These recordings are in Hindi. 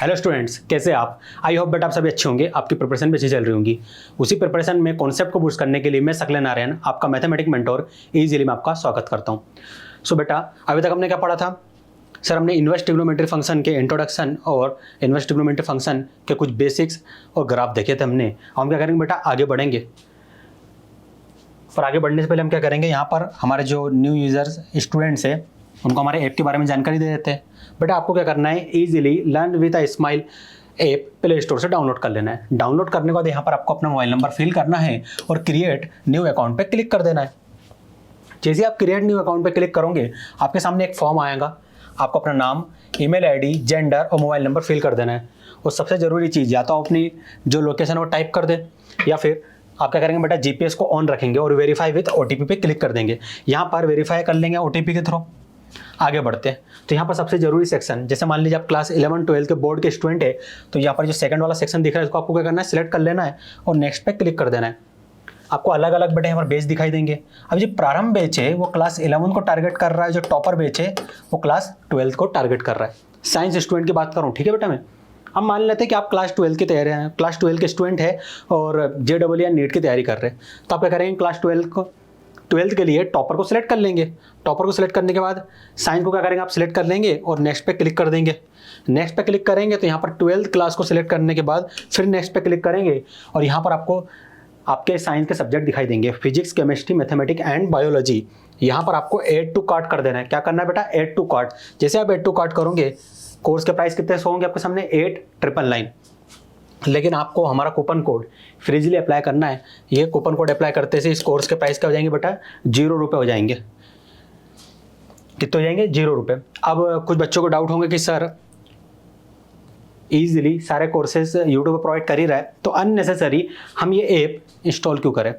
हेलो स्टूडेंट्स, कैसे आप? आई होप बेटा आप सभी अच्छे होंगे, आपकी प्रिपरेशन भी अच्छी चल रही होंगी। उसी प्रिपरेशन में कॉन्सेप्ट को बूस्ट करने के लिए मैं सकलेन आर्यन, आपका मैथमेटिक मेंटोर इजीली में आपका स्वागत करता हूँ। सो बेटा, अभी तक हमने क्या पढ़ा था? सर हमने इन्वर्स ट्रिग्नोमेट्री फंक्शन के इंट्रोडक्शन और इन्वर्स ट्रिग्नोमेट्री फंक्शन के कुछ बेसिक्स और ग्राफ देखे थे हमने। हम क्या करेंगे बेटा, आगे बढ़ेंगे। पर आगे बढ़ने से पहले हम क्या करेंगे, यहाँ पर हमारे जो न्यू यूजर्स स्टूडेंट्स हैं उनको हमारे ऐप के बारे में जानकारी दे देते हैं। बेटा आपको क्या करना है, easily learn with a smile app play store से डाउनलोड कर लेना है। डाउनलोड करने के बाद यहाँ पर आपको अपना मोबाइल नंबर फिल करना है और क्रिएट न्यू अकाउंट पे क्लिक कर देना है। जैसे आप क्रिएट न्यू अकाउंट पे क्लिक करोगे, आपके सामने एक फॉर्म आएगा। आपको अपना नाम, ईमेल आईडी, जेंडर और मोबाइल नंबर फिल कर देना है। और सबसे ज़रूरी चीज़, या तो अपनी जो लोकेशन है वो टाइप कर दे, या फिर आप क्या करेंगे बेटा, जीपीएस को ऑन रखेंगे और वेरीफाई विद ओटीपी पे क्लिक कर देंगे। यहाँ पर वेरीफाई कर लेंगे ओटीपी के थ्रू। आगे बढ़ते हैं तो यहाँ पर सबसे जरूरी सेक्शन, जैसे मान लीजिए आप क्लास 11-12 के बोर्ड के स्टूडेंट है, तो यहाँ पर जो सेकंड वाला सेक्शन दिख रहा है इसको आपको क्या करना है, सिलेक्ट कर लेना है और नेक्स्ट पे क्लिक कर देना है। आपको अलग अलग बेटा यहाँ पर बेच दिखाई देंगे। अब जो प्रारंभ बेच है वो क्लास 11 को टारगेट कर रहा है, जो टॉपर बेच है वो क्लास 12 को टारगेट कर रहा है। साइंस स्टूडेंट की बात करूँ, ठीक है बेटा। मैं हम मान लेते हैं कि आप क्लास 12 की तैयारी हैं, क्लास 12 के स्टूडेंट है और जेडब्ल्यू या नीट की तैयारी कर रहे हैं, तो आप क्या करेंगे, क्लास 12 के लिए टॉपर को सिलेक्ट कर लेंगे। टॉपर को सिलेक्ट करने के बाद साइंस को क्या करेंगे, आप सिलेक्ट कर लेंगे और नेक्स्ट पे क्लिक कर देंगे। नेक्स्ट पे क्लिक करेंगे तो यहाँ पर 12th क्लास को सिलेक्ट करने के बाद फिर नेक्स्ट पे क्लिक करेंगे और यहाँ पर आपको आपके साइंस के सब्जेक्ट दिखाई देंगे, physics, chemistry, mathematics and biology. यहाँ पर आपको ऐड टू कार्ट कर देना है। क्या करना है बेटा, ऐड टू कार्ट। जैसे आप ऐड टू कार्ट करोगे, कोर्स के प्राइस कितने होंगे आपके सामने, 8,999। लेकिन आपको हमारा कूपन कोड फ्रीजली अप्लाई करना है। ये कूपन कोड अप्लाई करते से इस कोर्स के प्राइस क्या हो जाएंगे बेटा, 0 रुपये हो जाएंगे। कितने हो जाएंगे, 0 रुपये। अब कुछ बच्चों को डाउट होंगे कि सर ईजिली सारे कोर्सेज यूट्यूब पर प्रोवाइड कर ही रहा है, तो अननेसेसरी हम ये ऐप इंस्टॉल क्यों करें।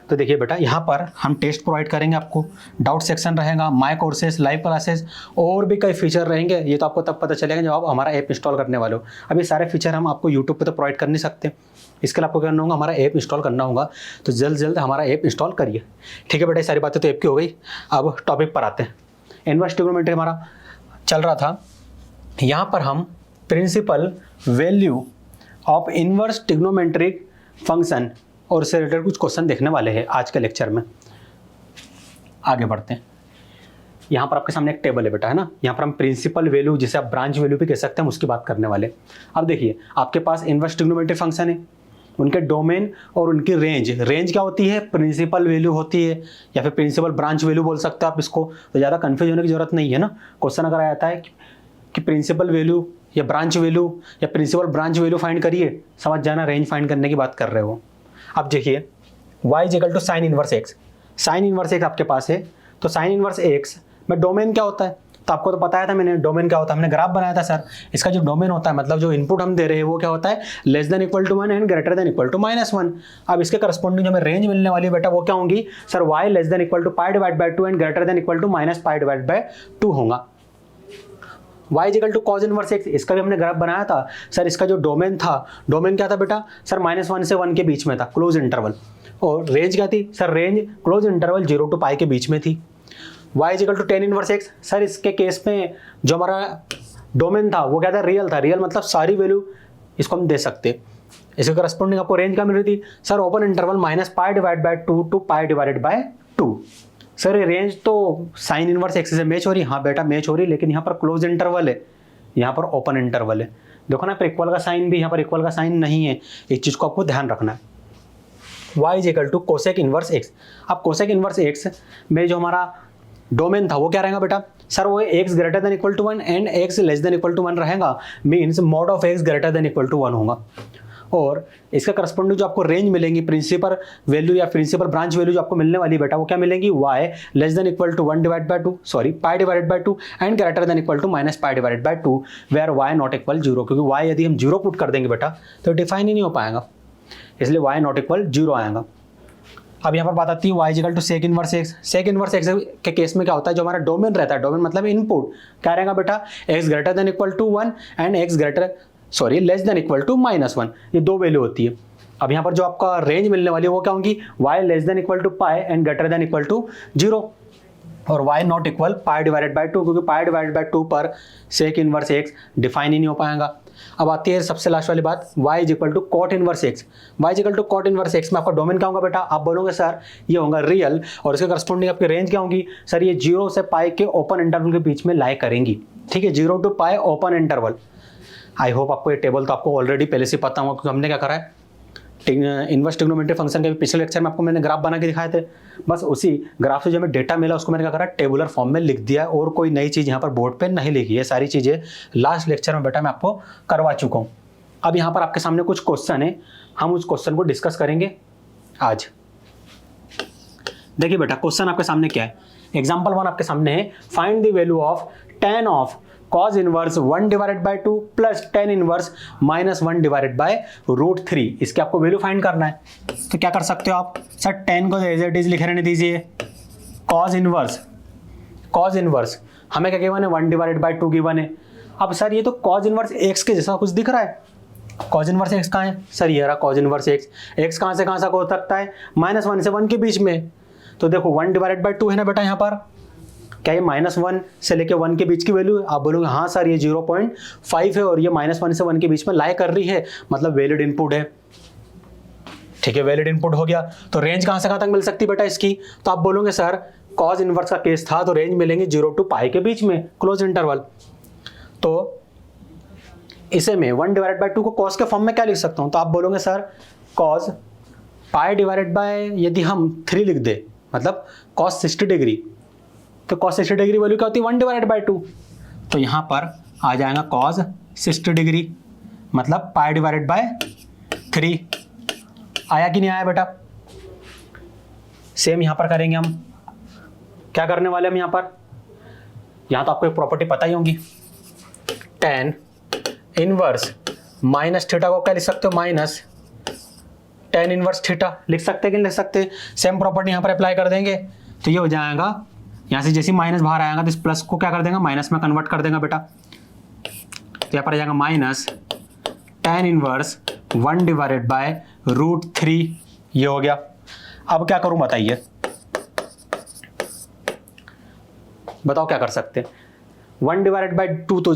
तो देखिए बेटा, यहाँ पर हम टेस्ट प्रोवाइड करेंगे, आपको डाउट सेक्शन रहेगा, माय कोर्सेज, लाइव क्लासेस और भी कई फीचर रहेंगे। ये तो आपको तब पता चलेगा जब आप हमारा ऐप इंस्टॉल करने वाले हो। अब ये सारे फीचर हम आपको यूट्यूब पे तो प्रोवाइड कर नहीं सकते, इसके लिए आपको करना होगा, हमारा ऐप इंस्टॉल करना होगा। तो जल्द जल्द हमारा ऐप इंस्टॉल करिए, ठीक है बेटा। ये सारी बातें तो ऐप की हो गई। अब टॉपिक पर आते हैं। इन्वर्स ट्रिग्नोमेट्री हमारा चल रहा था। यहाँ पर हम principal value of inverse trigonometric function और इससे रिलेटेड कुछ क्वेश्चन देखने वाले हैं आज के लेक्चर में। आगे बढ़ते हैं। यहाँ पर आपके सामने एक टेबल है बेटा, है ना। यहाँ पर हम प्रिंसिपल वैल्यू, जिसे आप ब्रांच वैल्यू भी कह सकते हैं, उसकी बात करने वाले। अब देखिए, आपके पास इन्वर्स ट्रिग्नोमेट्रिक फंक्शन है, उनके डोमेन और उनकी रेंज। रेंज क्या होती है, प्रिंसिपल वैल्यू होती है, या फिर प्रिंसिपल ब्रांच वैल्यू बोल सकते हैं आप इसको। तो ज़्यादा कन्फ्यूज होने की जरूरत नहीं है ना। क्वेश्चन अगर आ जाता है कि प्रिंसिपल वैल्यू या ब्रांच वैल्यू या प्रिंसिपल ब्रांच वैल्यू फाइंड करिए, समझ जाना रेंज फाइंड करने की बात कर रहे हो। अब देखिए, y = sign inverse x। Sign inverse x आपके पास है, तो साइन इनवर्स x में डोमेन क्या होता है, तो आपको तो बताया था मैंने डोमेन क्या होता है। हमने ग्राफ बनाया था सर। इसका जो डोमेन होता है, मतलब जो इनपुट हम दे रहे हैं वो क्या होता है, <<1 एंड <1 अब इसके करस्पॉन्डिंग जो हमें रेंज मिलने वाली है बेटा वो क्या होंगी सर, y π/2 एंड << होगा। y = cos इनवर्स x, इसका भी हमने ग्राफ बनाया था सर। इसका जो डोमेन था, डोमेन क्या था बेटा सर, -1 से 1 के बीच में था, क्लोज इंटरवल। और रेंज क्या थी sir, range close interval 0 to π के बीच में थी। y = tan inverse x, sir इसके केस में जो हमारा डोमेन था वो क्या था, रियल था। रियल मतलब सारी वैल्यू इसको हम दे सकते। इसके करस्पॉन्डिंग आपको रेंज क्या मिल रही थी sir, open interval -π/2 to π/2। Sir ये रेंज तो साइन इनवर्स एक्स से मैच हो रही है, हाँ बेटा मैच हो रही है, लेकिन यहाँ पर क्लोज इंटरवल है, यहाँ पर ओपन इंटरवल है। देखो ना, पर इक्वल का साइन भी, यहाँ पर इक्वल का साइन नहीं है। इस चीज़ को आपको ध्यान रखना है। y = cosec inverse x। अब कोसेक इनवर्स x में जो हमारा डोमेन था वो क्या रहेगा बेटा सर, वो x > 1 एंड x < 1 रहेगा। मीन्स mod ऑफ x > 1 होगा। और इसका करस्पॉन्डिंग जो आपको रेंज मिलेंगी, प्रिंसिपल वैल्यू या प्रिंसिपल ब्रांच वैल्यू जो आपको मिलने वाली बेटा वो क्या मिलेंगी, y < 1/2 π/2 and < where y not equal 0, क्योंकि y यदि हम 0 पुट कर देंगे बेटा तो डिफाइन ही नहीं हो पाएगा, इसलिए y नॉट इक्वल 0 आएगा। अब यहाँ पर बात आती है y = sec inverse x। Sec inverse x के केस में क्या होता है, जो हमारा डोमेन रहता है, डोमेन मतलब इनपुट क्या रहेगा बेटा, x > 1 एंड x < -1, ये दो वैल्यू होती है। अब यहाँ पर जो आपका रेंज मिलने वाली है वो क्या होंगी, y < π एंड < 0 और y नॉट इक्वल π/2, क्योंकि π/2 पर सेक इनवर्स x डिफाइन ही नहीं हो पाएगा। अब आती है सबसे लास्ट वाली बात, y is equal to cot inverse x. y is equal to cot inverse x में आपका डोमेन क्या होगा बेटा, आप बोलोगे सर ये होगा रियल, और इसके करस्पॉन्डिंग आपकी रेंज क्या होगी, सर ये 0 से पाई के ओपन इंटरवल के बीच में लाई करेंगी। ठीक है, 0 to pi open interval. I hope आपको ये टेबल तो आपको ऑलरेडी पहले से पता होगा, क्योंकि हमने क्या करा है, इनवर्स ट्रिग्नोमेट्री फंक्शन के पिछले लेक्चर में आपको मैंने ग्राफ बना के दिखाए थे। बस उसी ग्राफ से जो हमें डेटा मिला उसको मैंने क्या करा, टेबुलर फॉर्म में लिख दिया, और कोई नई चीज़ यहाँ पर बोर्ड पे नहीं लिखी है। सारी चीज़ें लास्ट लेक्चर में बेटा मैं आपको करवा चुका हूँ। अब यहाँ पर आपके सामने कुछ क्वेश्चन है, हम उस क्वेश्चन को डिस्कस करेंगे आज। देखिए बेटा क्वेश्चन आपके सामने क्या है, एग्जाम्पल 1 आपके सामने है, find the value of tan of cos inverse 1 divided by 2 plus tan inverse minus 1 divided by √3। इसके आपको वैल्यू फाइंड करना है। तो क्या कर सकते हो आप, सर tan को एज इट इज लिख रहने दीजिए, cos इनवर्स हमें क्या गिवन है, 1 डिवाइडेड बाई 2 गिवन है। अब सर ये तो cos इनवर्स x के जैसा कुछ दिख रहा है, cos इनवर्स x कहाँ है, सर ये रहा cos इनवर्स x कहाँ से कहाँ तक हो सकता है, -1 से 1 के बीच में। तो देखो 1 डिवाइडेड बाई 2 है ना बेटा, यहाँ पर क्या ये -1 से लेके 1 के बीच की वैल्यू है, आप बोलोगे हाँ सर ये 0.5 है और ये -1 से 1 के बीच में लाई कर रही है, मतलब वैलिड इनपुट है। ठीक है, वैलिड इनपुट हो गया। तो रेंज कहाँ से कहाँ तक मिल सकती है बेटा इसकी, तो आप बोलोगे सर cos इनवर्स का केस था तो रेंज मिलेंगे 0 टू पाई के बीच में, क्लोज इंटरवल। तो इसे मैं 1 डिवाइडेड बाई 2 को cos के फॉर्म में क्या लिख सकता हूँ, तो आप बोलोगे sir cos pi divided by, यदि हम 3 लिख दे मतलब cos 60 डिग्री, तो cos 60 डिग्री वैल्यू क्या होती है, 1 डिवाइडेड बाई 2। तो यहाँ पर आ जाएगा cos 60 डिग्री मतलब पाई डिवाइडेड बाय 3। आया कि नहीं आया बेटा, सेम यहाँ पर करेंगे हम। क्या करने वाले हम यहाँ पर, यहाँ तो आपको एक प्रॉपर्टी पता ही होगी, tan इनवर्स माइनस थीटा को क्या लिख सकते हो, माइनस tan इनवर्स थीटा लिख सकते हैं कि नहीं लिख सकते। सेम प्रॉपर्टी यहाँ पर अप्लाई कर देंगे तो ये हो जाएगा, यहाँ से जैसे माइनस बाहर आएगा तो इस प्लस को क्या कर देगा, माइनस में कन्वर्ट कर देगा बेटा। तो यहाँ पर आ जाएगा minus tan inverse 1 divided bye √3, ये हो गया। अब क्या करूं बताइए, बताओ क्या कर सकते हैं। 1 डिवाइडेड बाई 2 तो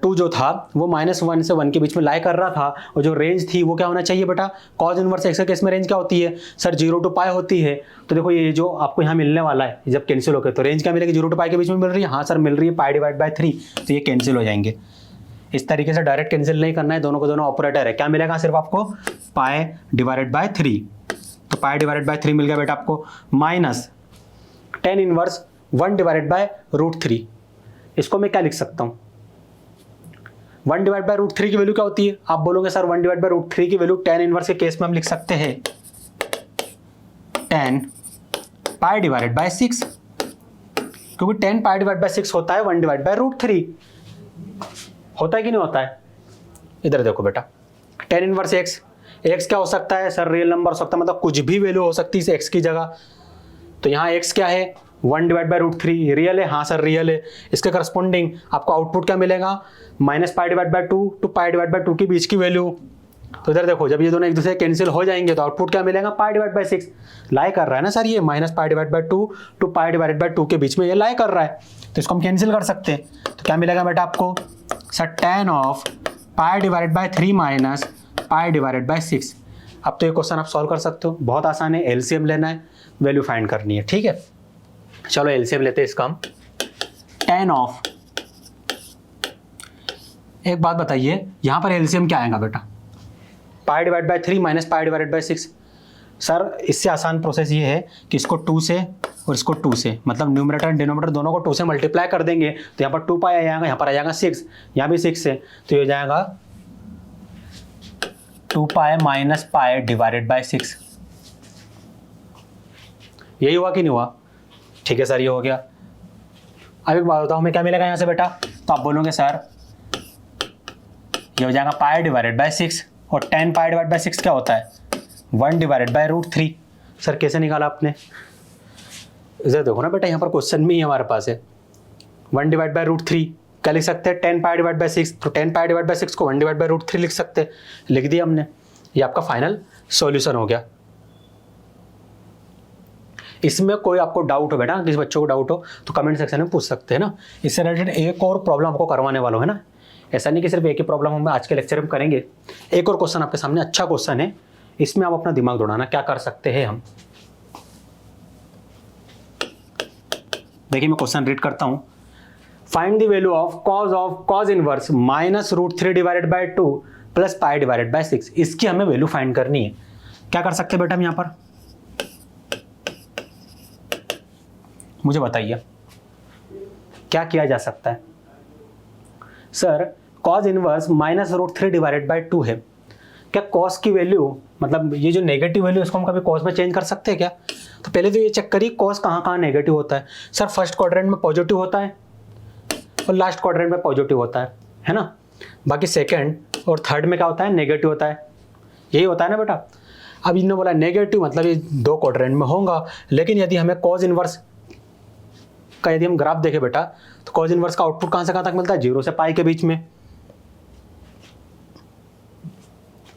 2 जो था वो -1 से 1 के बीच में लाई कर रहा था, और जो रेंज थी वो क्या होना चाहिए बेटा, cos इनवर्स x के केस में रेंज क्या होती है, सर 0 टू पाई होती है। तो देखो ये जो आपको यहाँ मिलने वाला है जब कैंसिल होकर, तो रेंज क्या मिलेगी, 0 टू पाई के बीच में मिल रही है, हाँ सर मिल रही है पाई डिवाइड बाई 3, तो ये कैंसिल हो जाएंगे। इस तरीके से डायरेक्ट कैंसिल नहीं करना है, दोनों को दोनों ऑपरेटर है। क्या मिलेगा सिर्फ आपको, पाई डिवाइडेड बाई 3, तो पाई डिवाइडेड बाई 3 मिल गया बेटा आपको, minus tan inverse 1 divided by √3। इसको मैं क्या लिख सकता हूँ, 1 डिवाइड बाई √3 की वैल्यू क्या होती है, आप बोलोगे सर 1 डिवाइड बाई √3 की वैल्यू tan इनवर्स के केस में हम लिख सकते हैं tan पाई डिवाइडेड बाई 6, क्योंकि tan पाई डिवाइड बाई 6 होता है 1 डिवाइड बाई √3, होता है कि नहीं होता है। इधर देखो बेटा, tan इनवर्स x क्या हो सकता है, सर रियल नंबर हो सकता है, मतलब कुछ भी वैल्यू हो सकती है इस x की जगह। तो यहाँ x क्या है, 1 डिवाइड बाई √3, रियल है, हाँ सर रियल है। इसके करस्पॉन्डिंग आपको आउटपुट क्या मिलेगा, -pi divide by 2 to pi divide by 2 के बीच की वैल्यू। तो इधर देखो जब ये दोनों एक दूसरे कैंसिल हो जाएंगे तो आउटपुट क्या मिलेगा, पाई डिवाइड बाई 6। लाई कर रहा है ना सर ये, -pi divide by 2 to pi divide by 2 के बीच में ये लाई कर रहा है, तो इसको हम कैंसिल कर सकते हैं। तो क्या मिलेगा बेटा आपको, sir tan of pi divided by 3 minus pi divided by 6। अब तो ये क्वेश्चन आप सॉल्व कर सकते हो, बहुत आसान है, एलसीएम लेना है, वैल्यू फाइंड करनी है। ठीक है, चलो एलसीएम लेते हैं इसका हम। tan ऑफ, एक बात बताइए यहाँ पर एलसीएम क्या आएगा बेटा, पाई divide by 3 minus pi divided by 6। Sir इससे आसान प्रोसेस ये है कि इसको 2 से और इसको 2 से, मतलब न्यूमरेटर एंड डिनोमिनेटर दोनों को 2 से मल्टीप्लाई कर देंगे, तो यहाँ पर 2 पाई आ जाएगा, यहाँ पर आ जाएगा 6, यहाँ भी 6 है, तो ये हो जाएगा 2 pi minus pi divided by 6। यही हुआ कि नहीं हुआ, ठीक है सर ये हो गया। अब एक बात बताओ हमें क्या मिलेगा यहाँ से बेटा, तो आप बोलोगे सर ये हो जाएगा पाई डिवाइडेड बाई 6, और tan पाई डिवाइड बाई 6 क्या होता है, 1 डिवाइडेड बाई √3। सर कैसे निकाला आपने, इधर देखो ना बेटा, यहाँ पर क्वेश्चन में ही हमारे पास है 1 डिवाइड बाई √3, क्या लिख सकते हैं, tan पाई डिवाइड बाई 6, तो tan पाई डिवाइड बाई 6 को 1 डिवाइड बाई √3 लिख सकते हैं, लिख दिया हमने। ये आपका फाइनल सॉल्यूशन हो गया। इसमें कोई आपको डाउट हो बेटा, किसी बच्चों को डाउट हो तो कमेंट सेक्शन में पूछ सकते हैं ना। इससे रिलेटेड एक और प्रॉब्लम आपको करवाने वाला है ना, ऐसा नहीं कि सिर्फ एक ही प्रॉब्लम हम आज के लेक्चर में करेंगे। एक और क्वेश्चन आपके सामने, अच्छा क्वेश्चन है, इसमें आप अपना दिमाग दौड़ाना, क्या कर सकते हैं हम। देखिए मैं क्वेश्चन रीड करता हूं। Find the value of cause inverse -√3 divided by 2 plus pi divided by 6। इसकी हमें वैल्यू फाइंड करनी है। क्या कर सकते हैं बेटा हम यहाँ पर, मुझे बताइए क्या किया जा सकता है। Sir cause inverse -√3 divided by 2 है, क्या कॉस की वैल्यू मतलब ये जो नेगेटिव वैल्यू इसको हम कभी कॉस में चेंज कर सकते हैं क्या। तो पहले तो ये चेक करिए कॉस कहाँ कहाँ नेगेटिव होता है। सर फर्स्ट क्वाड्रेंट में पॉजिटिव होता है और लास्ट क्वाड्रेंट में पॉजिटिव होता है ना। बाकी सेकंड और थर्ड में क्या होता है, नेगेटिव होता है, यही होता है ना बेटा। अब इन्होंने बोला नेगेटिव मतलब ये दो क्वाड्रेंट में होगा, लेकिन यदि हमें कॉज इनवर्स का यदि हम ग्राफ देखें बेटा तो कॉज इनवर्स का आउटपुट कहाँ से कहाँ तक मिलता है, 0 से पाई के बीच में।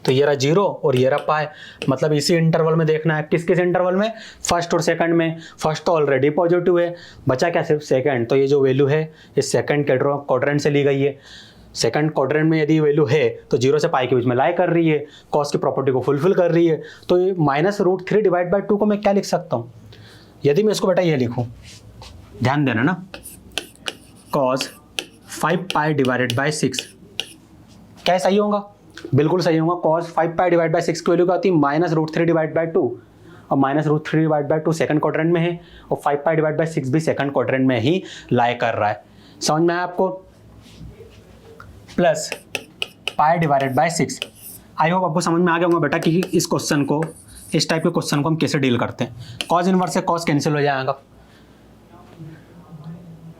तो ये रहा 0 और ये रहा पाई, मतलब इसी इंटरवल में देखना है। किस किस इंटरवल में, फर्स्ट और सेकंड में। फर्स्ट तो ऑलरेडी पॉजिटिव है, बचा क्या सिर्फ सेकंड। तो ये जो वैल्यू है ये सेकंड क्वाड्रेंट से ली गई है। सेकंड क्वाड्रेंट में यदि वैल्यू है तो 0 से पाई के बीच में लाई कर रही है, कॉस की प्रॉपर्टी को फुलफिल कर रही है। तो ये -√3 डिवाइड बाय 2 को मैं क्या लिख सकता हूँ, यदि मैं इसको बेटा ये लिखूँ, ध्यान देना ना, कॉस 5 पाई डिवाइडेड बाय 6, क्या सही होगा, बिल्कुल सही होगा। कॉस 5 पाई डिवाइड बाय 6 की वैल्यू क्या होती है, -√3 डिवाइड बाय 2, और -√3 डिवाइड बाय 2 सेकंड क्वाड्रेंट में है और 5 पाई डिवाइड बाय 6 भी सेकंड क्वाड्रेंट में ही लाई कर रहा है। समझ में आया आपको। Plus pi divided by 6। I hope आपको समझ में आ गया होगा बेटा कि इस क्वेश्चन को, इस टाइप के क्वेश्चन को हम कैसे डील करते हैं। कॉस इनवर्स से कॉस कैंसिल हो जाएगा,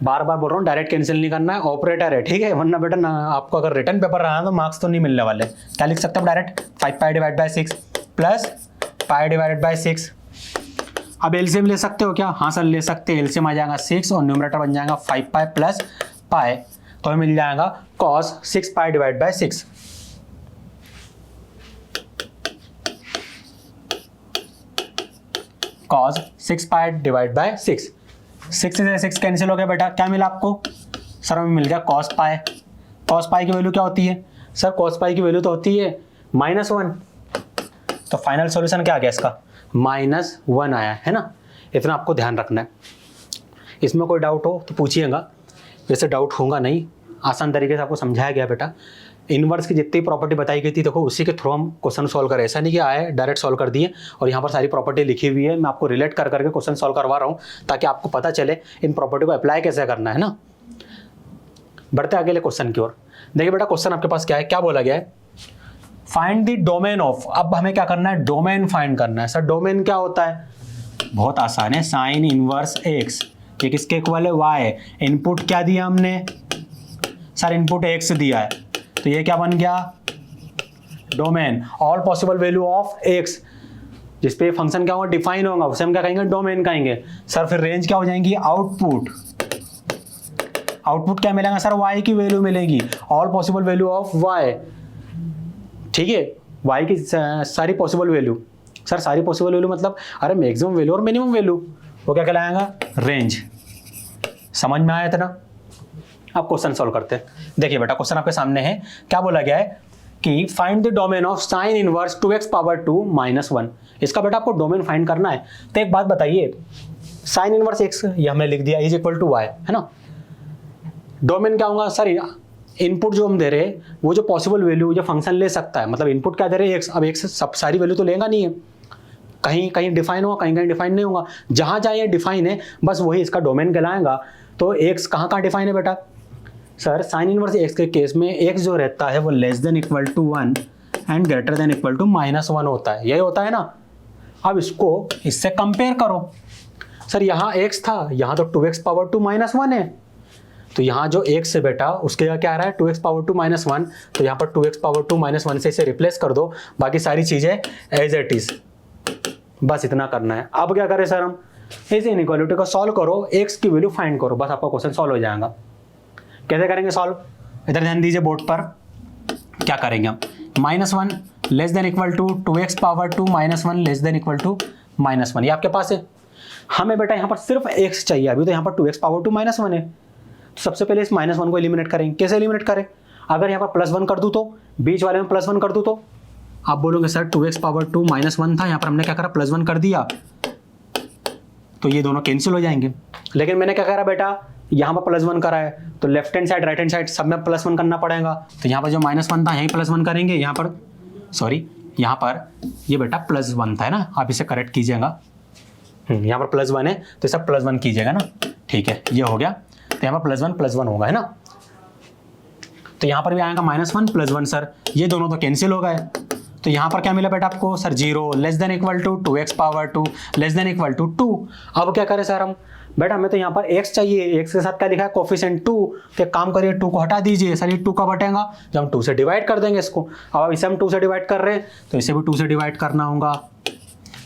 बार बार बोल रहा हूँ, डायरेक्ट कैंसिल नहीं करना है, ऑपरेटर है, ठीक है, वरना बेटा ना आपको अगर रिटर्न पेपर रहा तो मार्क्स तो नहीं मिलने वाले। क्या लिख सकते हो direct, 5 pi divide by 6 plus pi divided by 6। अब एलसीएम ले सकते हो क्या, हाँ सर ले सकते हैं। एलसीएम आ जाएगा 6 और न्यूमरेटर बन जाएगा 5 पाई प्लस पाई, तो हमें मिल जाएगा cos 6 pi divide by 6। Cos 6 pi divide by 6, 6 से 6 कैंसिल हो गया बेटा, क्या मिला आपको, सर हमें मिल गया कॉस पाई। कॉस पाई की वैल्यू क्या होती है, सर कॉस पाई की वैल्यू तो होती है -1। तो फाइनल सॉल्यूशन क्या आ गया इसका, -1 आया है ना। इतना आपको ध्यान रखना है। इसमें कोई डाउट हो तो पूछिएगा, वैसे डाउट होगा नहीं, आसान तरीके से आपको समझाया गया बेटा। इनवर्स की जितनी प्रॉपर्टी बताई गई थी देखो उसी के थ्रू हम क्वेश्चन सॉल्व करें, ऐसा नहीं कि आए डायरेक्ट सॉल्व कर दिए। और यहाँ पर सारी प्रॉपर्टी लिखी हुई है, मैं आपको रिलेट कर करके क्वेश्चन सॉल्व करवा रहा हूँ ताकि आपको पता चले इन प्रॉपर्टी को अप्लाई कैसे करना है ना। बढ़ते अगले क्वेश्चन की ओर। देखिए बेटा क्वेश्चन आपके पास क्या है, क्या बोला गया है, फाइंड द डोमेन ऑफ। अब हमें क्या करना है, डोमेन फाइंड करना है। सर डोमेन क्या होता है, बहुत आसान है, साइन इनवर्स एक्स, ये किसके इक्वल है, वाई। इनपुट क्या दिया हमने, सर इनपुट एक्स दिया है, तो ये क्या बन गया, domain. All possible value of x, जिसपे फंक्शन क्या होगा, डिफाइन होगा, उसे हम क्या कहेंगे, डोमेन कहेंगे। सर फिर रेंज क्या हो जाएंगी, आउटपुट। आउटपुट क्या मिलेगा, सर वाई की वैल्यू मिलेगी, all possible value of y, ठीक है, वाई की सारी पॉसिबल वैल्यू। सर सारी पॉसिबल वैल्यू मतलब अरे मैक्सिमम वैल्यू और मिनिमम वैल्यू, वो क्या कहलाएगा, रेंज। समझ में आया इतना। अब क्वेश्चन सॉल्व करते हैं। देखिए बेटा क्वेश्चन आपके सामने है, क्या बोला गया है कि find the domain of sine inverse 2x power 2 -1। इसका बेटा आपको डोमेन फाइंड करना है। तो एक बात बताइए, साइन इनवर्स x ये हमने लिख दिया इज इक्वल टू y, है ना। डोमेन क्या होगा, सर इनपुट जो हम दे रहे हैं वो जो पॉसिबल वैल्यू जो फंक्शन ले सकता है, मतलब इनपुट क्या दे रहे हैं x, अब x सब सारी वैल्यू तो लेगा नहीं है, कहीं कहीं डिफाइन होगा, कहीं कहीं डिफाइन नहीं होगा। जहां जहां ये डिफाइन है बस वही इसका डोमेन कहलाएगा। तो x कहाँ कहाँ डिफाइन है बेटा, सर साइन इनवर्स x के केस में x जो रहता है वो less than equal to 1 and greater than equal to -1 होता है, यही होता है ना। अब इसको इससे कंपेयर करो, सर यहाँ x था, यहाँ तो 2x पावर 2 -1 है, तो यहाँ जो x है बेटा उसके क्या आ रहा है, 2x पावर 2 -1, तो यहाँ पर 2x पावर 2 -1 से इसे रिप्लेस कर दो, बाकी सारी चीजें एज इट इज, बस इतना करना है। अब क्या करें सर, हम इस इनइक्वालिटी को सॉल्व करो, x की वैल्यू फाइंड करो, बस आपका क्वेश्चन सॉल्व हो जाएगा। कैसे करेंगे सॉल्व, इधर ध्यान दीजिए बोर्ड पर, क्या करेंगे हम, -1 less than equal to 2x power 2 -1 less than equal to -1, ये आपके पास है। हमें बेटा यहाँ पर सिर्फ x चाहिए, अभी तो यहाँ पर 2x पावर 2 -1 है। तो सबसे पहले इस -1 को एलिमिनेट करेंगे। कैसे एलिमिनेट करें, अगर यहाँ पर +1 कर दूँ तो बीच वाले में +1 कर दूँ तो आप बोलोगे सर 2x पावर 2 -1 था, यहाँ पर हमने क्या करा +1 कर दिया, तो ये दोनों कैंसिल हो जाएंगे। लेकिन मैंने क्या करा बेटा, यहाँ पर +1 करा है तो left hand side right hand side सब में +1 करना पड़ेगा। तो यहाँ पर जो -1 था यहीं +1 करेंगे, यहाँ पर सॉरी यहाँ पर ये बेटा +1 था है ना, आप इसे करेक्ट कीजिएगा। यहाँ पर +1 है तो सब +1 कीजिएगा ना, ठीक है ये हो गया। तो यहाँ पर +1 होगा है ना, तो यहाँ पर भी आएगा -1 +1 सर, ये दोनों तो कैंसिल हो गए। तो यहाँ पर क्या मिला बेटा आपको सर 0 <= 2x पावर 2 <= 2। अब क्या करें सर हम, बेटा हमें तो यहाँ पर x चाहिए, x के साथ क्या लिखा है कोफिशिएंट 2, तो एक काम करिए 2 को हटा दीजिए सर, ये 2 कब हटेगा जब हम 2 से डिवाइड कर देंगे इसको। अब इसे हम 2 से डिवाइड कर रहे हैं तो इसे भी 2 से डिवाइड करना होगा।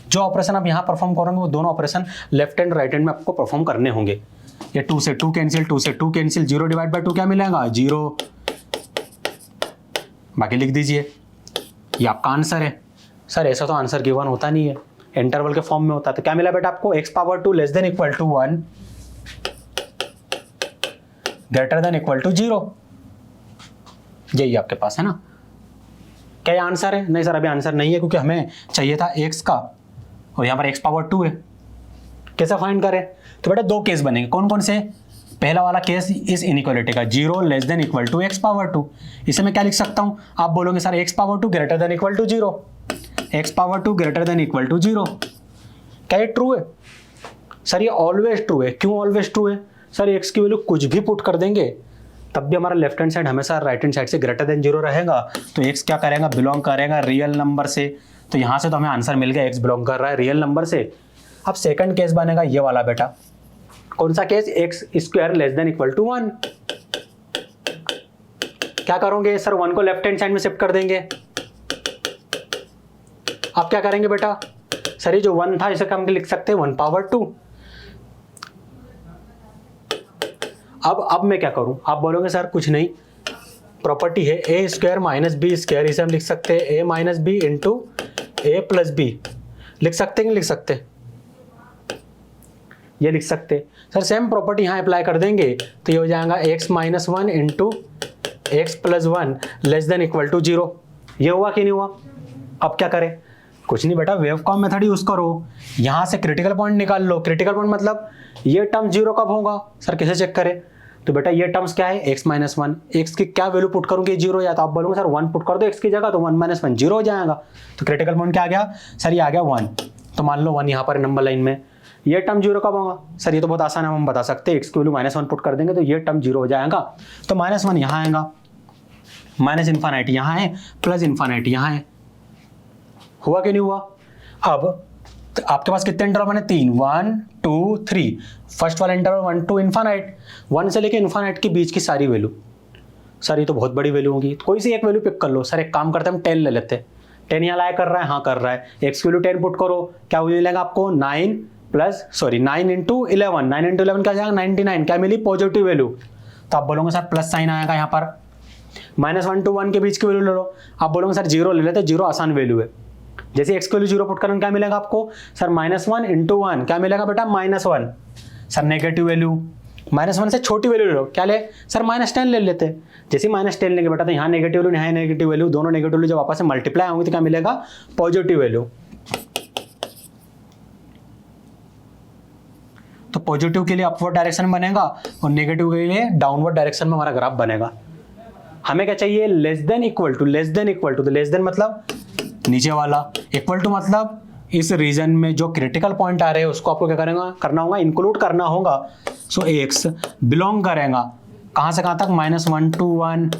जो ऑपरेशन आप यहाँ परफॉर्म करेंगे वो दोनों operation left hand right hand में आपको परफॉर्म करने होंगे। ये 2 से 2 कैंसिल, 2 से 2 कैंसिल, 0/2 क्या मिलेगा 0, बाकी लिख दीजिए, ये आपका आंसर है। सर ऐसा तो आंसर गिवन होता नहीं है, इंटरवल के फॉर्म में होता है। तो क्या मिला बेटा आपको x पावर 2 <= 1 > 0, यही आपके पास है ना। क्या ये आंसर है? नहीं सर अभी आंसर नहीं है क्योंकि हमें चाहिए था x का और यहाँ पर x पावर 2 है। कैसे फाइंड करें? तो बेटा दो केस बनेंगे, कौन कौन से? पहला वाला केस इस इनइक्वालिटी का 0 <= x पावर 2, इसे मैं क्या लिख सकता हूँ? आप बोलोगे sir x power 2 <= 0, x power 2 <= 0। क्या ये ट्रू है? सर ये ऑलवेज ट्रू है। क्यों ऑलवेज ट्रू है? सर x की वैल्यू कुछ भी पुट कर देंगे तब भी हमारा लेफ्ट हैंड साइड हमेशा राइट हैंड साइड से <0 रहेगा। तो x क्या करेगा, बिलोंग करेगा रियल नंबर से। तो यहाँ से तो हमें आंसर मिल गया, x बिलोंग कर रहा है रियल नंबर से। अब सेकंड केस बनेगा ये वाला बेटा, कौन सा केस? x² <= 1। क्या करोगे सर, 1 को लेफ्ट हैंड साइड में शिफ्ट कर देंगे। आप क्या करेंगे बेटा, सर ये जो 1 था इसे हम लिख सकते हैं 1 पावर 2। अब मैं क्या करूं? आप बोलोगे सर कुछ नहीं, प्रॉपर्टी है a² - b², इसे हम लिख सकते हैं a - b × a + b। लिख सकते हैं कि लिख सकते? ये लिख सकते। सर सेम प्रॉपर्टी यहाँ अप्लाई कर देंगे तो ये हो जाएगा x - 1 × x + 1 <= 0। ये हुआ कि नहीं हुआ? अब क्या करें? कुछ नहीं बेटा, वेवफॉर्म मेथड यूज करो, यहाँ से क्रिटिकल पॉइंट निकाल लो। क्रिटिकल पॉइंट मतलब ये टर्म 0 कब होगा? सर कैसे चेक करें? तो बेटा ये टर्म्स क्या है, x - 1, x की क्या वैल्यू पुट करूंगी 0 या, तो आप बोलोगे सर 1 पुट कर दो x की जगह, तो 1 - 1 0 हो जाएगा। तो क्रिटिकल पॉइंट क्या आ गया सर, ये आ गया 1। तो मान लो 1 यहाँ पर नंबर लाइन में, ये टर्म 0 कब होगा? सर ये तो बहुत आसान है, हम बता सकते हैं, x की वैल्यू -1 पुट कर देंगे तो ये टर्म 0 हो जाएगा। तो -1 यहाँ आएगा, -∞ यहाँ है, +∞ यहाँ है। हुआ कि नहीं हुआ? अब तो आपके पास कितने इंटरवल बने? 3, 1 2 3। फर्स्ट वाला इंटरवल 1 to ∞, 1 से लेके ∞ के बीच की सारी वैल्यू। सर ये तो बहुत बड़ी वैल्यू होगी, कोई सी एक वैल्यू पिक कर लो। सर एक काम करते हैं हम 10 ले लेते हैं। 10 यहाँ लाया कर रहा है, हाँ कर रहा है। x की वैल्यू 10 पुट करो, क्या वैल्यू मिलेगा आपको? 9 × 11, 9 × 11 क्या जाएगा 99। क्या मिली? Positive value. तो आप बोलोगे सर प्लस साइन आएगा यहाँ पर, -1 to 1 के बीच की वैल्यू ले लो। आप बोलोगे सर 0 ले लेते, 0 आसान वैल्यू है। जैसे x की वैल्यू 0 पुट करें क्या मिलेगा आपको? सर -1 × 1 क्या मिलेगा बेटा? -1। सर नेगेटिव वैल्यू, -1 से छोटी वैल्यू ले लो, क्या ले? सर -10 ले लेते। जैसे -10 लेंगे बेटा तो यहाँ नेगेटिव वैल्यू, यहाँ नेगेटिव वैल्यू, दोनों नेगेटिव वैल्यू जब आपस में मल्टीप्लाई होंगी तो क्या मिलेगा? Positive value. तो पॉजिटिव के लिए अपवर्ड डायरेक्शन बनेगा और नेगेटिव के लिए डाउनवर्ड डायरेक्शन में हमारा ग्राफ बनेगा। हमें क्या चाहिए? <= तो लेस देन मतलब नीचे वाला, इक्वल टू मतलब इस रीजन में जो क्रिटिकल पॉइंट आ रहे हैं उसको आपको क्या करना होगा? इंक्लूड करना होगा। सो x बिलोंग करेगा कहां से कहां तक? -1 to 1।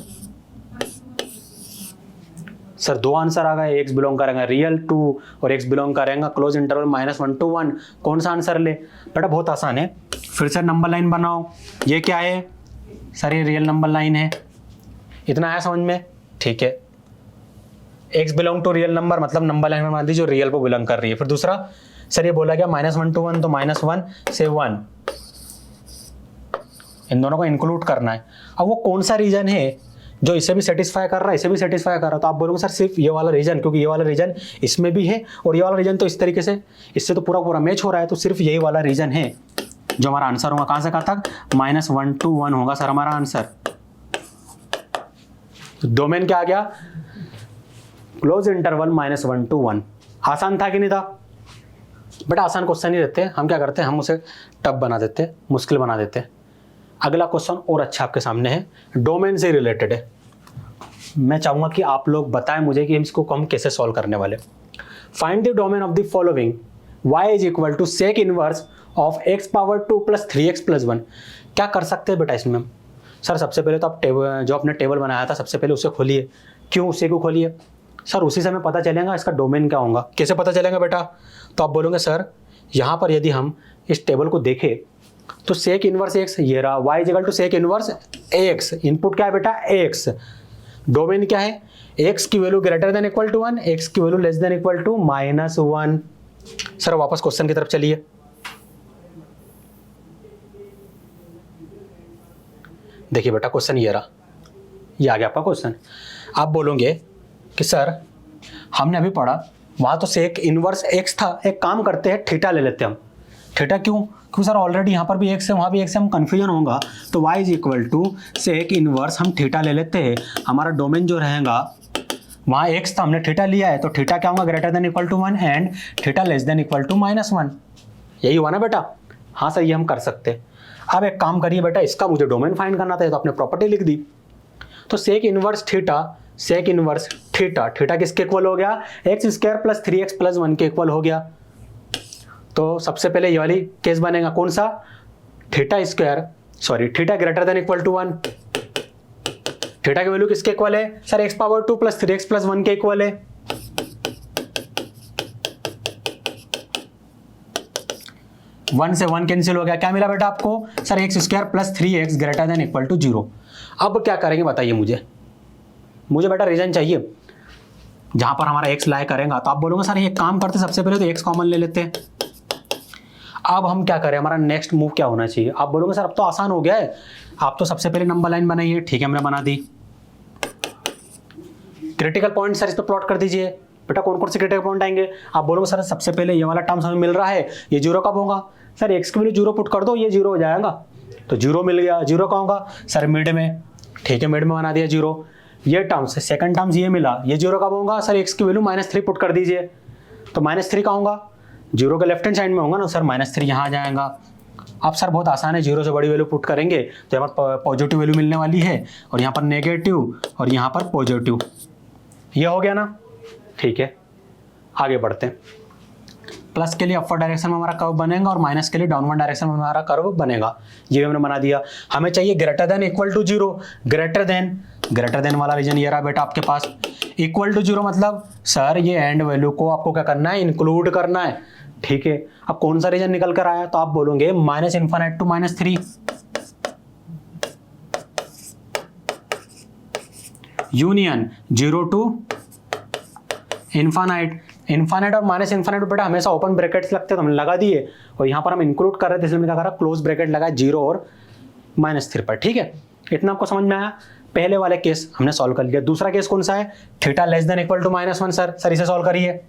सर दो आंसर आ गए, x बिलोंग करेगा रियल 2 और x बिलोंग करेगा क्लोज इंटरवल -1 to 1। कौन सा आंसर ले? बेटा बहुत आसान है, फिर से नंबर लाइन बनाओ। ये क्या है? सर ये रियल नंबर लाइन है। इतना आया समझ में? ठीक है, x belong to real number मतलब नंबर लाइन में मान लीजिए जो रियल को बिलोंग कर रही है। फिर दूसरा सर ये बोला गया -1 to 1, तो -1 से 1 इन दोनों को इंक्लूड करना है। अब वो कौन सा रीजन है जो इसे भी सेटिस्फाई कर रहा है, इसे भी सेटिस्फाई कर रहा है? तो आप बोलोगे सर सिर्फ ये वाला रीजन, क्योंकि ये वाला रीजन इसमें भी है और ये वाला रीजन तो इस तरीके से इससे तो पूरा मैच हो रहा है, तो सिर्फ यही वाला रीजन है जो हमारा आंसर होगा। कहां से कहां तक? -1 to 1 होगा सर हमारा आंसर। डोमेन क्या आ गया, क्लोज इंटरवल -1 to 1। आसान था कि नहीं था? बेटा आसान क्वेश्चन ही रहते हैं, हम क्या करते हैं, हम उसे टफ बना देते हैं, मुश्किल बना देते हैं। अगला क्वेश्चन और अच्छा आपके सामने है, डोमेन से रिलेटेड है। मैं चाहूँगा कि आप लोग बताएं मुझे कि इसको हम कैसे सॉल्व करने वाले। Find the domain of the following y is equal to sec inverse of x power 2 + 3x + 1। क्या कर सकते हैं बेटा इसमें हम? सर सबसे पहले तो आप टेबल, जो आपने टेबल बनाया था सबसे पहले उसे खोलिए। क्यों उसे क्यों खोलिए? सर उसी से हमें पता चलेगा इसका डोमेन क्या होगा। कैसे पता चलेगा बेटा? तो आप बोलोगे सर यहाँ पर यदि हम इस टेबल को देखें तो सेक इनवर्स x ये रहा, y is equal to sec inverse x। Input क्या है बेटा? x। डोमेन क्या है? x की value greater than equal to 1, x की value less than equal to -1। Sir वापस क्वेश्चन की तरफ चलिए। देखिए बेटा क्वेश्चन ये रहा, ये आ गया आपका क्वेश्चन। आप बोलोगे कि सर हमने अभी पढ़ा वहां तो सेक इनवर्स x था, एक काम करते हैं थीटा ले लेते हैं हम। थीटा क्यों सर ऑलरेडी यहाँ पर भी x है वहाँ भी x है, हम कन्फ्यूजन होगा तो y is equal to sec inverse हम थीटा ले लेते हैं। हमारा डोमेन जो रहेगा वहाँ x था, हमने थीटा लिया है तो थीटा क्या होगा? Greater than equal to 1 and theta less than equal to -1। यही हुआ ना बेटा? हाँ सर ये हम कर सकते हैं। अब एक काम करिए बेटा, इसका मुझे डोमेन फाइंड करना था तो आपने प्रॉपर्टी लिख दी। तो sec inverse theta, sec inverse theta, theta किसके इक्वल हो गया? x² + 3x + 1 के इक्वल हो गया। तो सबसे पहले ये वाली केस बनेगा, कौन सा? Theta greater than equal to 1। Theta की वैल्यू किसके इक्वल है? सर x पावर 2 + 3x + 1 के इक्वल है। वन से 1 कैंसिल हो गया, क्या मिला बेटा आपको? Sir x² + 3x greater than equal to 0। अब क्या करेंगे बताइए मुझे बेटा रीजन चाहिए जहां पर हमारा x लाए करेगा। तो आप बोलोगे सर ये काम करते सबसे पहले तो x कॉमन ले लेते हैं। अब हम क्या करें, हमारा नेक्स्ट मूव क्या होना चाहिए? आप बोलोगे सर अब तो आसान हो गया है, आप तो सबसे पहले नंबर लाइन बनाइए। ठीक है हमने बना दी। क्रिटिकल पॉइंट सर इस पर प्लॉट कर दीजिए। बेटा कौन कौन से क्रिटिकल पॉइंट आएंगे? आप बोलोगे सर सबसे पहले ये वाला टर्म्स हमें मिल रहा है, ये 0 कब होगा? सर x की वैल्यू 0 पुट कर दो, ये 0 हो जाएगा। तो 0 मिल गया, 0 का होगा सर मिड में। ठीक है मिड में बना दिया 0। ये टर्म्स सेकंड टर्म्स ये मिला, ये 0 कब होगा? सर x की वैल्यू -3 पुट कर दीजिए। तो -3 का होगा 0 के लेफ्ट हैंड साइड में होगा ना सर, -3 यहाँ आ जाएगा। अब सर बहुत आसान है, 0 से बड़ी वैल्यू पुट करेंगे तो यहाँ पर पॉजिटिव वैल्यू मिलने वाली है और यहाँ पर नेगेटिव और यहाँ पर पॉजिटिव। ये हो गया ना? ठीक है आगे बढ़ते हैं। प्लस के लिए अपवर्ड डायरेक्शन में हमारा कर्व बनेगा और माइनस के लिए डाउनवर्ड डायरेक्शन में हमारा कर्व बनेगा। ये हमने बना दिया। हमें चाहिए greater than equal to 0। Greater than वाला रीजन ये रहा बेटा आपके पास। इक्वल टू 0 मतलब सर ये एंड वैल्यू को आपको क्या करना है? इंक्लूड करना है। ठीक है अब कौन सा रीजन निकल कर आया? तो आप बोलोगे -∞ to -3। Union 0 to infinite. Infinite और -∞ बेटा हमेशा ओपन ब्रैकेट्स लगते हैं तो हमने लगा दिए, और यहाँ पर हम इंक्लूड कर रहे थे इसलिए हमने क्या करा? क्लोज ब्रैकेट लगा 0 और -3 पर। ठीक है इतना आपको समझ में आया? पहले वाले केस हमने सॉल्व कर लिया। दूसरा केस कौन सा है? Theta less than equal to -1। Sir इसे सॉल्व करिए।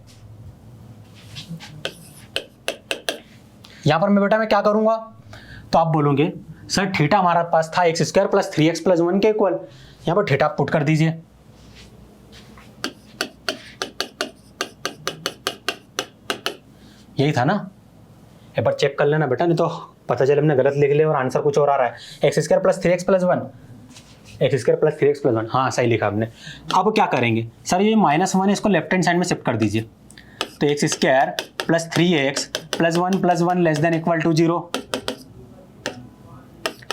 यहां पर मैं क्या करूंगा? तो आप बोलोगे सर थीटा हमारे पास था x² + 3x + 1 के इक्वल। यहां पर थीटा पुट कर दीजिए। यही था ना? एक बार चेक कर लेना बेटा, नहीं तो पता चले हमने गलत लिख लिया और आंसर कुछ और आ रहा है। x² + 3x + 1, x² + 3x + 1, हाँ सही लिखा आपने। अब क्या करेंगे? सर ये -1 इसको लेफ्ट हैंड साइड में शिफ्ट कर दीजिए। तो x² + 3x + 1 + 1 less than equal to 0।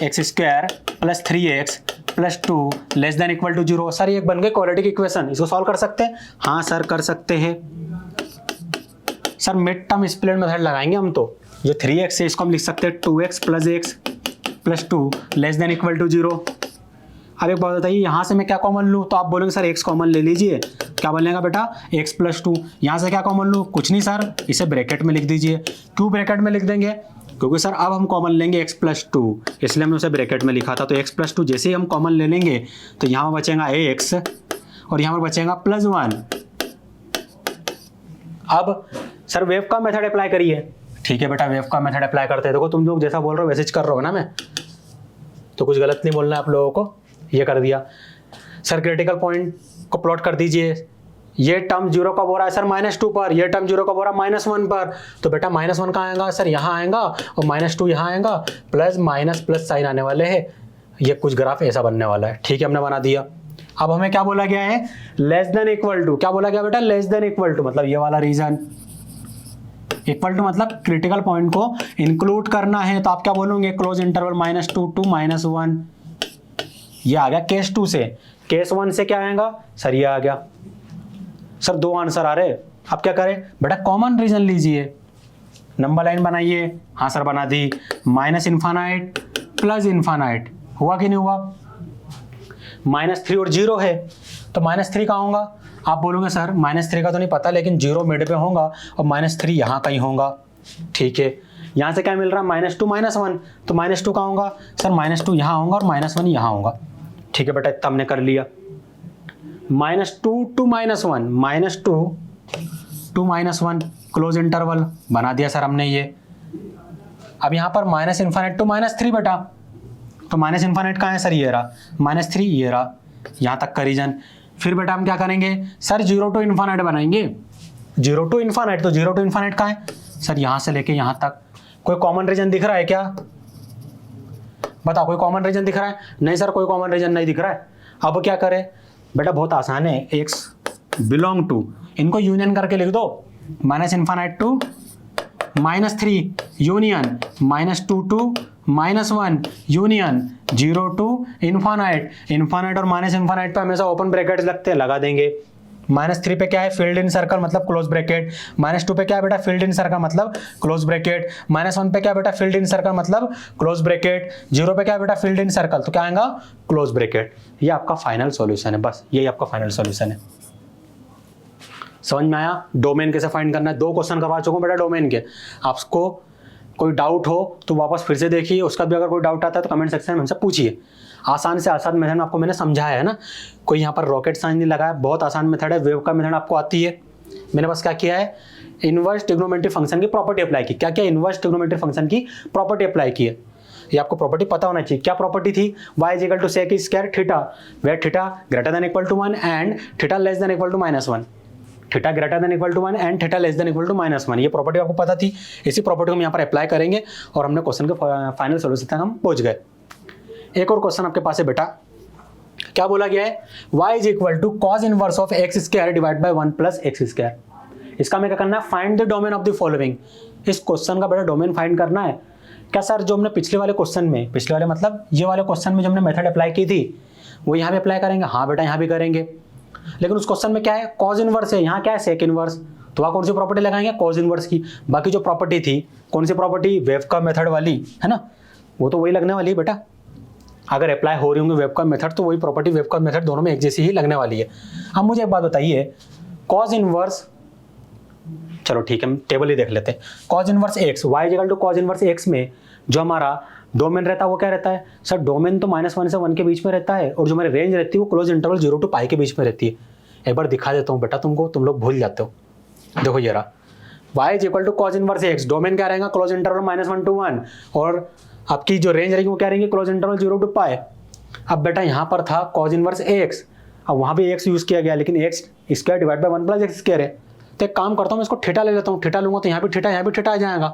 x² + 3x + 2 less than equal to 0। Sir ये बन गए क्वाड्रेटिक इक्वेशन, इसको सॉल्व कर सकते हैं? हाँ सर कर सकते हैं। Sir mid term split method लगाएंगे हम। तो जो 3x है इसको हम लिख सकते हैं 2x + x + 2 less than equal to 0। अब एक बात बताइए यहाँ से मैं क्या कॉमन लूँ? तो आप बोलेंगे सर x कॉमन ले लीजिए। क्या बनेगा बेटा? x + 2। यहाँ से क्या कॉमन लूँ? कुछ नहीं सर, इसे ब्रैकेट में लिख दीजिए। क्यों ब्रैकेट में लिख देंगे? क्योंकि सर अब हम कॉमन लेंगे x + 2, इसलिए हमने उसे ब्रैकेट में लिखा था। तो x + 2 जैसे ही हम कॉमन ले लेंगे तो यहाँ बचेगा x और यहाँ पर बचेगा +1। अब सर वेव का मेथड अप्लाई करिए। ठीक है बेटा वेव का मेथड अप्लाई करते हैं। देखो तुम लोग जैसा बोल रहे हो वैसे कर रहे हो ना, मैं तो कुछ गलत नहीं बोलना है आप लोगों को। ये कर दिया। सर क्रिटिकल पॉइंट को प्लॉट कर दीजिए, ये टर्म 0 कब हो रहा है सर -2 पर, ये टर्म 0 कब हो रहा है -1 पर, तो बेटा -1 कहाँ आएगा सर, यहाँ आएगा, और -2 यहाँ आएगा, प्लस माइनस प्लस साइन आने वाले हैं, ये कुछ ग्राफ ऐसा बनने वाला है। ठीक है, हमने बना दिया। अब हमें क्या बोला गया है, लेस देन इक्वल टू, क्या बोला गया बेटा, लेस देन इक्वल टू, मतलब ये वाला रीजन, इक्वल टू मतलब क्रिटिकल पॉइंट को इंक्लूड करना है, तो आप क्या बोलोगे, क्लोज इंटरवल -2 टू -1, ये आ गया केस 2 से। केस 1 से क्या आएगा सर, ये आ गया। सर 2 आंसर आ रहे, अब क्या करें बेटा, कॉमन रीजन लीजिए, नंबर लाइन बनाइए। हाँ सर बना दी, -इनफाइनाइट प्लस इनफाइनाइट, हुआ कि नहीं हुआ, -3 और 0 है, तो -3 कहाँ होगा, आप बोलोगे सर -3 का तो नहीं पता, लेकिन 0 मिड पे होगा और -3 यहाँ कहीं होगा। ठीक है, यहाँ से क्या मिल रहा है, -2 -1, तो -2 कहाँ होगा सर, -2 यहाँ होगा और -1 यहाँ होगा। ठीक है बेटा, इतना हमने कर लिया। -2 टू -1, -2 टू -1 क्लोज इंटरवल बना दिया सर हमने ये। अब यहाँ पर -इनफाइनाइट टू -3 बेटा, तो -इनफाइनाइट कहाँ है सर, ये रहा, -3 ये रहा, यहाँ तक का रीजन। फिर बेटा हम क्या करेंगे सर, 0 टू इनफाइनाइट बनाएंगे, 0 टू इनफाइनाइट, तो 0 टू इनफाइनाइट कहाँ है सर, यहाँ से लेके यहाँ तक। कोई कॉमन रीजन दिख रहा है क्या, बताओ, कोई कॉमन रीजन दिख रहा है, नहीं सर कोई कॉमन रीजन नहीं दिख रहा है। अब क्या करें बेटा, बहुत आसान है, x बिलोंग टू, इनको यूनियन करके लिख दो, -infinite to -3 union, -2 to -1 union, 0 to infinite, infinite और -इनफाइनाइट पे हमेशा ओपन ब्रैकेट लगते हैं, लगा देंगे। -3 पे क्या है, फील्ड इन सर्कल मतलब क्लोज ब्रैकेट, -2 पे क्या है बेटा, फील्ड इन सर्कल मतलब क्लोज ब्रैकेट, -1 पे क्या बेटा, फील्ड इन सर्कल मतलब क्लोज ब्रैकेट, 0 पे क्या बेटा, फील्ड इन सर्कल, तो क्या आएगा क्लोज ब्रैकेट। ये आपका फाइनल सॉल्यूशन है, बस यही आपका फाइनल सॉल्यूशन है। समझ में आया, डोमेन कैसे फाइंड करना है, 2 क्वेश्चन करवा चुका हूं बेटा डोमेन के। आपको कोई डाउट हो तो वापस फिर से देखिए, उसका भी अगर कोई डाउट आता है तो कमेंट सेक्शन में हमसे पूछिए। आसान से आसान मेथड में आपको मैंने समझाया है ना, कोई यहाँ पर रॉकेट साइंस नहीं लगाया, बहुत आसान मेथड है, वेव का मेथड आपको आती है। मैंने बस क्या किया है, इनवर्स ट्रिग्नोमेट्री फंक्शन की प्रॉपर्टी अप्लाई की। क्या क्या, इनवर्स ट्रिग्नोमेट्री फंक्शन की प्रॉपर्टी अप्लाई की है, ये आपको प्रॉपर्टी पता होना चाहिए। क्या प्रॉपर्टी थी, y is equal to sec square theta, where theta greater than equal to 1 and theta less than equal to -1, theta greater than equal to 1 and theta less than equal to -1, ये प्रॉपर्टी आपको पता थी। इसी प्रॉपर्टी को हम यहाँ पर अप्लाई करेंगे और हमने क्वेश्चन के फाइनल सोल्यूशन तक हम पहुंच गए। एक और क्वेश्चन आपके पास है बेटा, क्या बोला गया है, y is equal to cos inverse of x square divide by 1 plus x square. इसका हमें क्या करना है, find the domain of the following. इस क्वेश्चन का बेटा डोमेन फाइंड करना है। क्या सर, जो हमने पिछले वाले क्वेश्चन में, पिछले वाले मतलब ये वाले क्वेश्चन में जो हमने मेथड अप्लाई की थी वो यहाँ भी अप्लाई करेंगे, हाँ बेटा यहाँ भी करेंगे, लेकिन उस क्वेश्चन में क्या है, cos इनवर्स है, यहाँ क्या है सेक इनवर्स, तो वहाँ कौन सी प्रॉपर्टी लगाएंगे, cos इनवर्स की। बाकी जो प्रॉपर्टी थी, कौन सी प्रॉपर्टी, वेव का मेथड वाली है ना, वो तो वही लगने वाली है बेटा। अगर अप्लाई हो रही होंगे वेव का मेथड तो वही प्रॉपर्टी वेव का मेथड दोनों में एक जैसी ही लगने वाली है। अब मुझे एक बात बताइए, cos इनवर्स, चलो ठीक है हम टेबल ही देख लेते हैं। cos inverse x, y equal to cos inverse x में जो हमारा डोमेन रहता है वो क्या रहता है सर, डोमेन तो -1 से 1 के बीच में रहता है, और जो हमारी रेंज रहती है वो क्लोज इंटरवल 0 टू पाई के बीच में रहती है। एक बार दिखा देता हूँ बेटा तुमको, तुम लोग भूल जाते हो। देखो ये रहा, y is equal to cos inverse x, domain क्या रहेगा, क्लोज इंटरवल -1 टू 1, और आपकी जो रेंज रहेगी वो क्या रहेगी, क्लोज इंटरवल 0 टू पाई। अब बेटा यहाँ पर था cos इनवर्स x, अब वहाँ भी x यूज़ किया गया, लेकिन x square divide by 1 plus x square है। तो एक काम करता हूँ, मैं इसको थीटा ले लेता हूँ, थीटा लूँगा तो यहाँ भी थीटा, यहाँ भी थीटा आ जाएगा,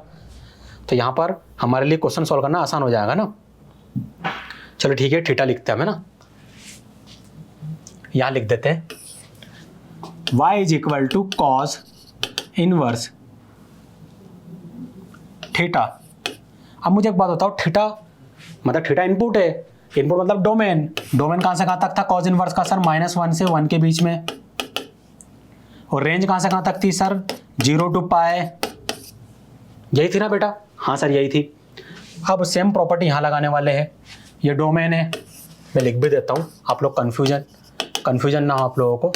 तो यहाँ पर हमारे लिए क्वेश्चन सॉल्व करना आसान हो जाएगा ना। चलो ठीक है, थीटा लिखते हैं हमें ना, यहाँ लिख देते हैं y is equal to cos inverse theta. अब मुझे एक बात बताओ, थीटा मतलब थीटा इनपुट है, इनपुट मतलब डोमेन, डोमेन कहाँ से कहाँ तक था cos इनवर्स का सर, -1 से 1 के बीच में, और रेंज कहाँ से कहाँ तक थी सर, 0 टू पाई, यही थी ना बेटा, हाँ सर यही थी। अब सेम प्रॉपर्टी यहाँ लगाने वाले हैं, ये डोमेन है, मैं लिख भी देता हूँ, आप लोग कन्फ्यूजन ना हो आप लोगों को,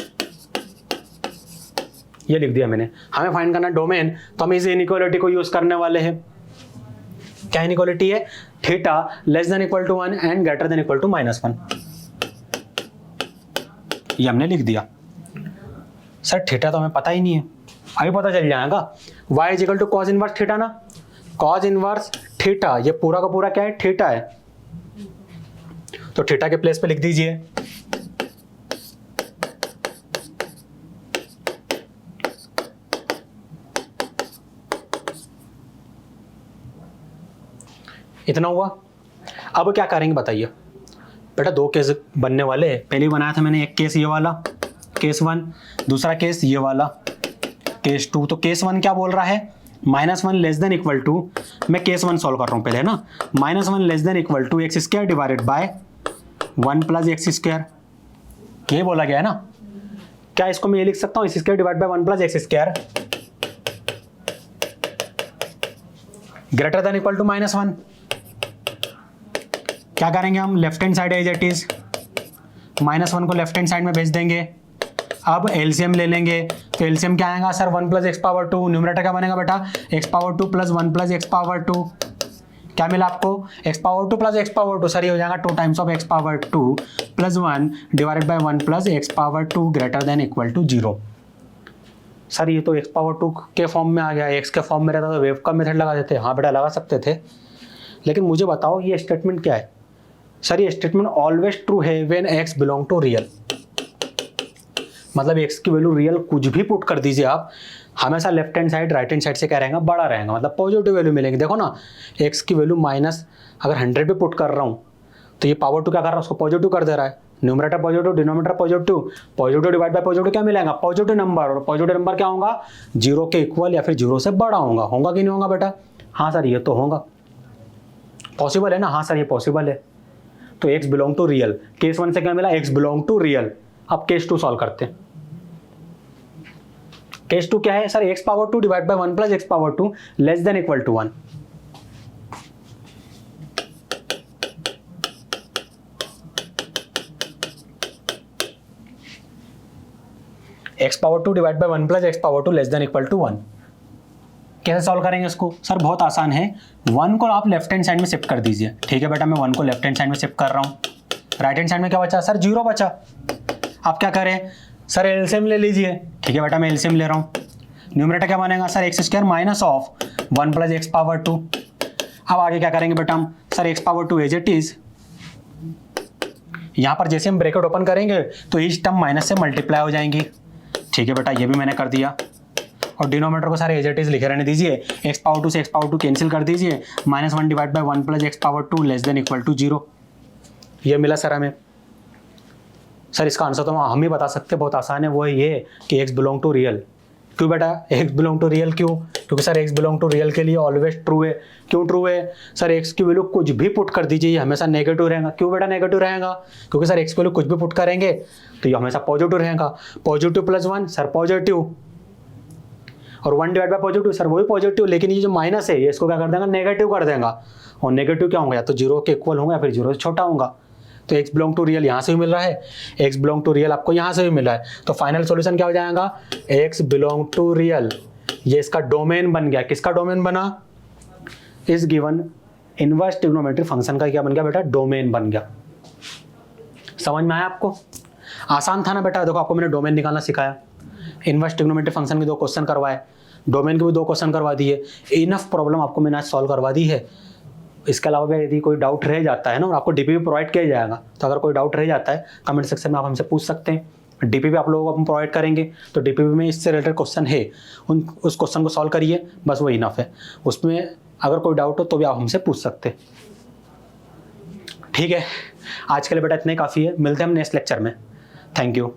ये लिख दिया मैंने। हमें फाइंड करना डोमेन, तो हम इस इनइक्वालिटी को यूज करने वाले हैं। क्या इनइक्वालिटी है, theta less than equal to 1 and greater than equal to -1, ये हमने लिख दिया। सर थीटा तो हमें पता ही नहीं है, अभी पता चल जाएगा। y is equal to cos inverse theta ना, cos इनवर्स थीटा, ये पूरा का पूरा क्या है, थीटा है, तो थीटा के प्लेस पे लिख दीजिए इतना हुआ। अब क्या करेंगे बताइए बेटा, दो केस बनने वाले हैं। पहले बनाया था मैंने एक केस ये वाला केस 1, दूसरा केस ये वाला केस 2। तो केस 1 क्या बोल रहा है, -1 लेस देन इक्वल टू, मैं केस 1 सॉल्व कर रहा हूँ पहले ना, -1 less than equal to x square divided by 1 plus x square, ये बोला गया है ना। क्या इसको मैं ये लिख सकता हूँ, x square divide by 1 plus x square greater than equal to -1। क्या करेंगे हम, left hand side as it is, -1 को लेफ्ट हैंड साइड में भेज देंगे। अब एलसीएम ले लेंगे, तो एलसीएम क्या आएगा sir, 1 plus x power 2, numerator क्या बनेगा बेटा, x power 2 plus 1 plus x power 2। क्या मिला आपको, x power 2 plus x power 2, sir ये हो जाएगा 2 times of x power 2 plus 1 divided by 1 plus x power 2 greater than equal to 0। Sir ये तो एक्स पावर 2 के फॉर्म में आ गया, एक्स के फॉर्म में रहता तो वेव का मेथड लगा देते। हाँ बेटा लगा सकते थे, लेकिन मुझे बताओ ये स्टेटमेंट क्या है। सर ये स्टेटमेंट ऑलवेज ट्रू है when x belong to real, मतलब एक्स की वैल्यू रियल कुछ भी पुट कर दीजिए आप, हमेशा left hand side right hand side से क्या रहेगा, बड़ा रहेगा, मतलब पॉजिटिव वैल्यू मिलेगी। देखो ना, एक्स की वैल्यू माइनस अगर 100 पे पुट कर रहा हूँ तो ये पावर 2 क्या कर रहा है, उसको पॉजिटिव कर दे रहा है। Numerator positive, denominator positive, positive divide by positive क्या मिलेगा, पॉजिटिव नंबर। और पॉजिटिव नंबर क्या होगा, 0 के इक्वल या फिर 0 से बड़ा होगा। होगा कि नहीं होगा बेटा, हाँ सर ये तो होगा, पॉसिबल है ना, हाँ सर ये पॉसिबल है। तो x belong to real, case 1 से क्या मिला, एक्स बिलोंग टू रियल। अब केस 2 सॉल्व करते हैं। केस 2 क्या है sir, x power 2 divide by 1 plus x power 2 less than equal to 1। X power 2 divide by 1 plus x power 2 less than equal to 1। कैसे सॉल्व करेंगे इसको, सर बहुत आसान है। 1 को आप लेफ्ट हैंड साइड में शिफ्ट कर दीजिए। ठीक है बेटा, मैं 1 को लेफ्ट हैंड साइड में शिफ्ट कर रहा हूँ। राइट हैंड साइड में क्या बचा सर, 0 बचा। आप क्या करें सर, एलसीएम ले लीजिए। ठीक है बेटा, मैं एलसीएम ले रहा हूँ। न्यूमरेटर क्या बनेगा sir, x square minus of 1 plus x power 2। अब आगे क्या करेंगे बेटा हम, sir x power 2 as it is, यहाँ पर जैसे हम ब्रैकेट ओपन करेंगे तो इस टर्म माइनस से मल्टीप्लाई हो जाएंगी। ठीक है बेटा, ये भी मैंने कर दिया। और डिनोमिनेटर को सारे एज इट इज लिखे रहने दीजिए। एक्स पावर 2 से एक्स पावर 2 कैंसिल कर दीजिए, -1 divide by 1 plus x power 2 less than equal to 0। ये मिला सर हमें। सर इसका आंसर तो हम ही बता सकते हैं, बहुत आसान है। वो ये कि एक्स बिलोंग टू रियल। क्यों बेटा एक्स बिलोंग टू रियल, क्यों, क्योंकि sir x belong to real के लिए ऑलवेज ट्रू है। क्यों ट्रू है सर, एक्स की वैल्यू कुछ भी पुट कर दीजिए, ये हमेशा नेगेटिव रहेगा। क्यों बेटा नेगेटिव रहेगा, क्योंकि सर एक्स की वैल्यू कुछ भी पुट करेंगे तो ये हमेशा पॉजिटिव रहेगा। पॉजिटिव प्लस 1 सर पॉजिटिव, और 1 डिवाइड बाय पॉजिटिव सर वही पॉजिटिव, लेकिन ये जो माइनस है ये इसको क्या कर देगा, नेगेटिव कर देगा। और नेगेटिव क्या होगा, या तो 0 के इक्वल होगा या फिर 0 से छोटा होगा। तो एक्स बिलोंग टू रियल यहाँ से भी मिल रहा है, एक्स बिलोंग टू रियल आपको यहाँ से भी मिल रहा है। तो फाइनल सॉल्यूशन क्या हो जाएगा, एक्स बिलोंग टू रियल। ये इसका डोमेन बन गया। किसका डोमेन बना, इस गिवन इनवर्स ट्रिग्नोमेट्रिक फंक्शन का क्या बन गया बेटा, डोमेन बन गया। समझ में आया आपको, आसान था ना बेटा। देखो आपको मैंने डोमेन निकालना सिखाया, इनवर्स ट्रिग्नोमेट्रिक फंक्शन के 2 क्वेश्चन करवाए, डोमेन के भी 2 क्वेश्चन करवा दिए। इनफ प्रॉब्लम आपको मैंने आज सॉल्व करवा दी है। इसके अलावा भी यदि कोई डाउट रह जाता है ना, और आपको डीपीपी प्रोवाइड किया जाएगा, तो अगर कोई डाउट रह जाता है कमेंट सेक्शन में आप हमसे पूछ सकते हैं। डीपीपी आप लोगों को हम प्रोवाइड करेंगे, तो डीपीपी में इससे रिलेटेड क्वेश्चन है, उस क्वेश्चन को सॉल्व करिए, बस वो इनफ है। उसमें अगर कोई डाउट हो तो भी आप हमसे पूछ सकते हैं। ठीक है, आज के लिए बेटा इतना ही काफ़ी है। मिलते हैं हम नेक्स्ट लेक्चर में। Thank you.